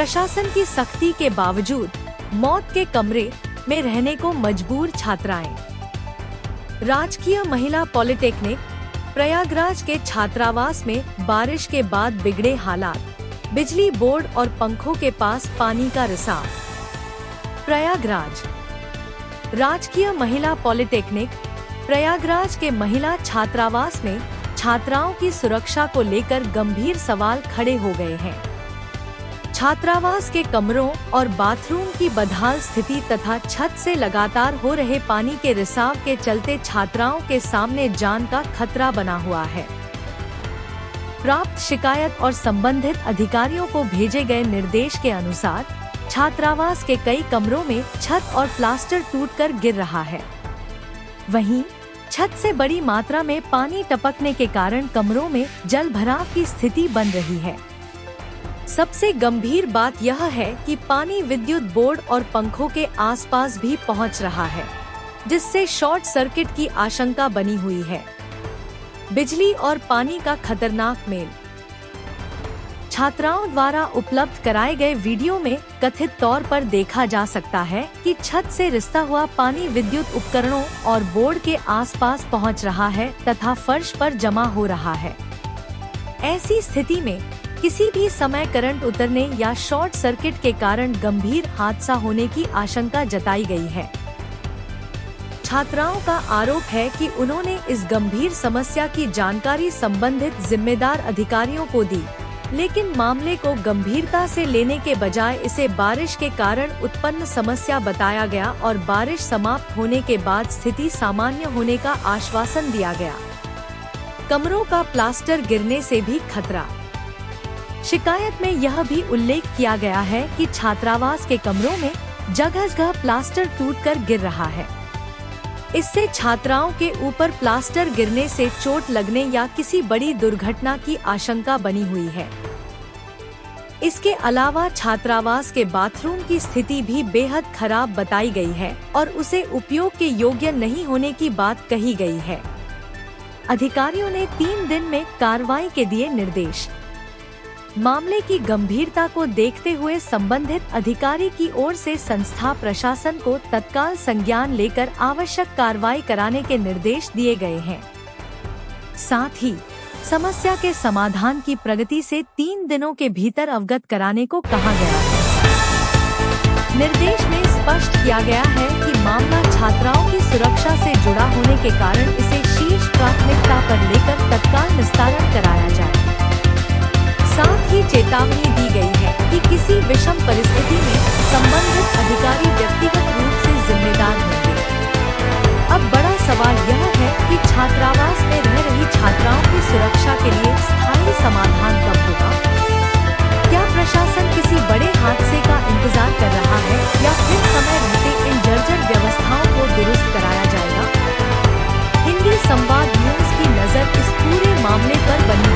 प्रशासन की सख्ती के बावजूद मौत के कमरे में रहने को मजबूर छात्राएं। राजकीय महिला पॉलिटेक्निक प्रयागराज के छात्रावास में बारिश के बाद बिगड़े हालात, बिजली बोर्ड और पंखों के पास पानी का रिसाव। प्रयागराज राजकीय महिला पॉलिटेक्निक प्रयागराज के महिला छात्रावास में छात्राओं की सुरक्षा को लेकर गंभीर सवाल खड़े हो गए हैं। छात्रावास के कमरों और बाथरूम की बदहाल स्थिति तथा छत से लगातार हो रहे पानी के रिसाव के चलते छात्राओं के सामने जान का खतरा बना हुआ है। प्राप्त शिकायत और संबंधित अधिकारियों को भेजे गए निर्देश के अनुसार छात्रावास के कई कमरों में छत और प्लास्टर टूटकर गिर रहा है। वहीं छत से बड़ी मात्रा में पानी टपकने के कारण कमरों में जल भराव की स्थिति बन रही है। सबसे गंभीर बात यह है कि पानी विद्युत बोर्ड और पंखों के आसपास भी पहुंच रहा है, जिससे शॉर्ट सर्किट की आशंका बनी हुई है। बिजली और पानी का खतरनाक मेल। छात्राओं द्वारा उपलब्ध कराए गए वीडियो में कथित तौर पर देखा जा सकता है कि छत से रिसता हुआ पानी विद्युत उपकरणों और बोर्ड के आसपास पहुंच रहा है तथा फर्श पर जमा हो रहा है। ऐसी स्थिति में किसी भी समय करंट उतरने या शॉर्ट सर्किट के कारण गंभीर हादसा होने की आशंका जताई गई है। छात्राओं का आरोप है कि उन्होंने इस गंभीर समस्या की जानकारी संबंधित जिम्मेदार अधिकारियों को दी, लेकिन मामले को गंभीरता से लेने के बजाय इसे बारिश के कारण उत्पन्न समस्या बताया गया और बारिश समाप्त होने के बाद स्थिति सामान्य होने का आश्वासन दिया गया। कमरों का प्लास्टर गिरने से भी खतरा। शिकायत में यह भी उल्लेख किया गया है कि छात्रावास के कमरों में जगह-जगह प्लास्टर टूटकर गिर रहा है। इससे छात्राओं के ऊपर प्लास्टर गिरने से चोट लगने या किसी बड़ी दुर्घटना की आशंका बनी हुई है। इसके अलावा छात्रावास के बाथरूम की स्थिति भी बेहद खराब बताई गई है और उसे उपयोग के योग्य नहीं होने की बात कही गई है। अधिकारियों ने 3 दिन में कार्रवाई के दिए निर्देश। मामले की गंभीरता को देखते हुए संबंधित अधिकारी की ओर से संस्था प्रशासन को तत्काल संज्ञान लेकर आवश्यक कार्रवाई कराने के निर्देश दिए गए हैं। साथ ही समस्या के समाधान की प्रगति से 3 दिनों के भीतर अवगत कराने को कहा गया है। निर्देश में स्पष्ट किया गया है कि मामला छात्राओं की सुरक्षा से जुड़ा होने के कारण इसे शीर्ष प्राथमिकता पर लेकर तत्काल निस्तारण कराया जाए। साथ ही चेतावनी दी गई है कि किसी विषम परिस्थिति में संबंधित अधिकारी व्यक्तिगत रूप से जिम्मेदार होंगे। अब बड़ा सवाल यह है कि छात्रावास में रह रही छात्राओं की सुरक्षा के लिए स्थायी समाधान कब होगा? क्या प्रशासन किसी बड़े हादसे का इंतजार कर रहा है या फिर समय रहते इन जर्जर व्यवस्थाओं को दुरुस्त कराया जाएगा? हिंदी संवाद न्यूज की नजर इस पूरे मामले पर बनी